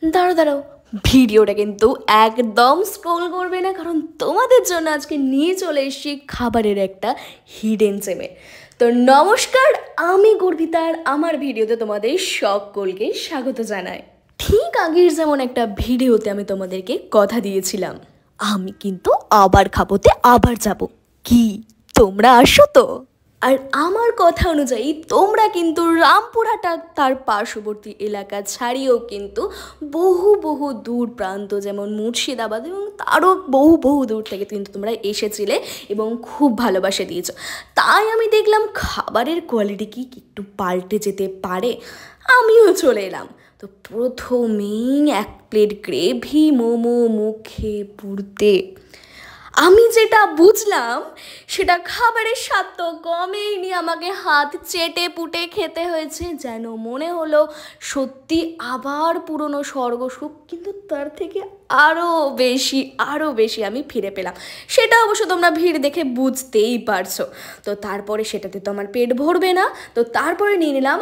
দাঁড়াও দাঁড়াও, ভিডিওটা কিন্তু একদম স্ক্রোল করবে না, কারণ তোমাদের জন্য আজকে নিয়ে চলে এসেছি খাবারের একটা হিডেন জেমে। তো নমস্কার, আমি গর্বিতা আর আমার ভিডিওতে তোমাদের সকলকে স্বাগত জানাই। ঠিক আগের যেমন একটা ভিডিওতে আমি তোমাদেরকে কথা দিয়েছিলাম, আমি কিন্তু আবার খাবোতে আবার যাব। কি তোমরা আসো তো? আর আমার কথা অনুযায়ী তোমরা কিন্তু রামপুরহাট তার পার্শ্ববর্তী এলাকা ছাড়িয়েও কিন্তু বহু বহু দূর প্রান্ত যেমন মুর্শিদাবাদ এবং তারও বহু বহু দূর থেকে কিন্তু তোমরা এসেছিলে এবং খুব ভালোবাসা দিয়েছো। তাই আমি দেখলাম খাবারের কোয়ালিটি কি একটু পাল্টে যেতে পারে, আমিও চলে এলাম। তো প্রথমেই এক প্লেট গ্রেভি মোমো মুখে পুরতে আমি যেটা বুঝলাম সেটা খাবারের স্বাদ তো কমেইনি, আমাকে হাত চেটে পুটে খেতে হয়েছে, যেন মনে হলো সত্যি আবার পুরনো স্বর্গসুখ, কিন্তু তার থেকে আরও বেশি আমি ফিরে পেলাম। সেটা অবশ্য তোমরা ভিড় দেখে বুঝতেই পারছো। তো তারপরে সেটাতে তো আমার পেট ভরবে না, তো তারপরে নিয়ে নিলাম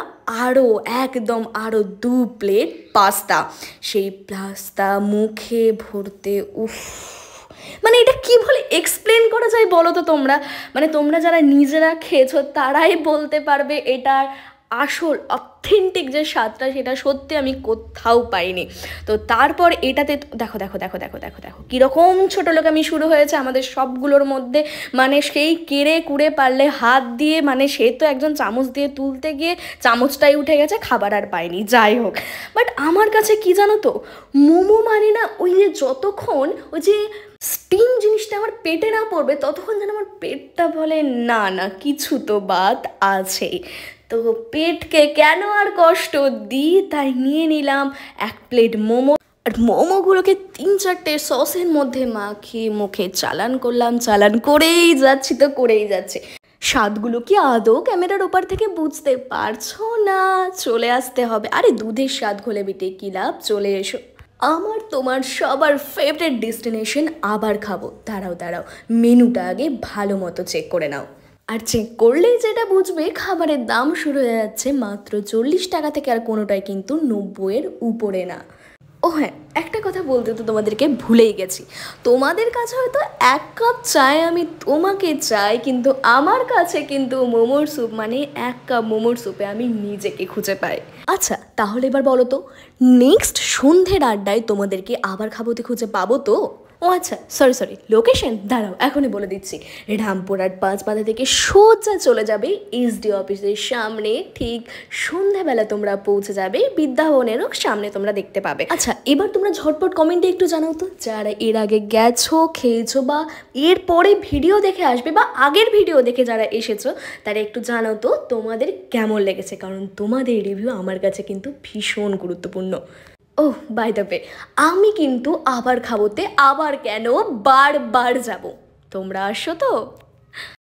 আরও 2 প্লেট পাস্তা। সেই পাস্তা মুখে ভরতে উফ, মানে এটা কি বলে এক্সপ্লেন করা যায় বলো তো তোমরা? মানে তোমরা যারা নিজেরা খেয়েছো তারাই বলতে পারবে এটার আসল অথেন্টিক যে স্বাদটা সেটা সত্যি আমি কোথাও পাইনি। তো তারপর এটাতে দেখো দেখো দেখো দেখো দেখো দেখো কীরকম ছোটো লোক আমি শুরু হয়েছে আমাদের সবগুলোর মধ্যে। মানে সেই কেড়ে কুড়ে পারলে হাত দিয়ে, মানে সে তো একজন চামচ দিয়ে তুলতে গিয়ে চামচটাই উঠে গেছে, খাবার আর পাইনি। যাই হোক, বাট আমার কাছে কি জানো তো, মোমো মানে না ওই যে যতক্ষণ ওই যে স্টিম জিনিসটা আমার পেটে না পড়বে ততক্ষণ যেন আমার পেটটা বলে না না কিছু তো বাদ আছেই। তো পেটকে কেন আর কষ্ট দিই, তাই নিয়ে নিলাম 1 প্লেট মোমো। আর মোমোগুলোকে 3-4টে সসের মধ্যে মাখিয়ে মুখে চালান করলাম, চালান করেই যাচ্ছি তো করেই যাচ্ছে। স্বাদগুলো কি আদৌ ক্যামেরার ওপার থেকে বুঝতে পারছো না? চলে আসতে হবে। আরে দুধের স্বাদ ঘোলে বিটে কি লাভ, চলে এসো। আমার তোমার সবার ফেভারিট ডেস্টিনেশন আবার খাবো। দাঁড়াও দাঁড়াও, মেনুটা আগে ভালো মতো চেক করে নাও। আর চেক করলেই যেটা বুঝবে খাবারের দাম শুরু হয়ে যাচ্ছে মাত্র 40 টাকা থেকে, আর কোনোটাই কিন্তু 90-এর উপরে না। ও হ্যাঁ, একটা কথা বলতে তো তোমাদেরকে ভুলেই গেছি। তোমাদের কাছে হয়তো 1 কাপ চায় আমি তোমাকে চাই, কিন্তু আমার কাছে কিন্তু মোমোর স্যুপ মানে 1 কাপ মোমোর স্যুপে আমি নিজেকে খুঁজে পাই। আচ্ছা তাহলে এবার বলো তো, নেক্সট সন্ধ্যের আড্ডায় তোমাদেরকে আবার খাবোতে খুঁজে পাবো তো? ও আচ্ছা, সরি লোকেশন দাঁড়াও এখনই বলে দিচ্ছি। রামপুরহাট 5 মাথা থেকে সোজা চলে যাবে এসডি অফিসের সামনে, ঠিক সন্ধ্যাবেলা তোমরা পৌঁছে যাবে বিদ্যাভবনেরও সামনে তোমরা দেখতে পাবে। আচ্ছা এবার তোমরা ঝটপট কমেন্টে একটু জানাও তো, যারা এর আগে গেছো খেয়েছো বা এরপরে ভিডিও দেখে আসবে বা আগের ভিডিও দেখে যারা এসেছো তারা একটু জানাও তো তোমাদের কেমন লেগেছে, কারণ তোমাদের রিভিউ আমার কাছে কিন্তু ভীষণ গুরুত্বপূর্ণ। ওহ বাই দ্য ওয়ে, আমি কিন্তু আবার খাবোতে আবার কেন বারবার যাব, তোমরা আসো তো?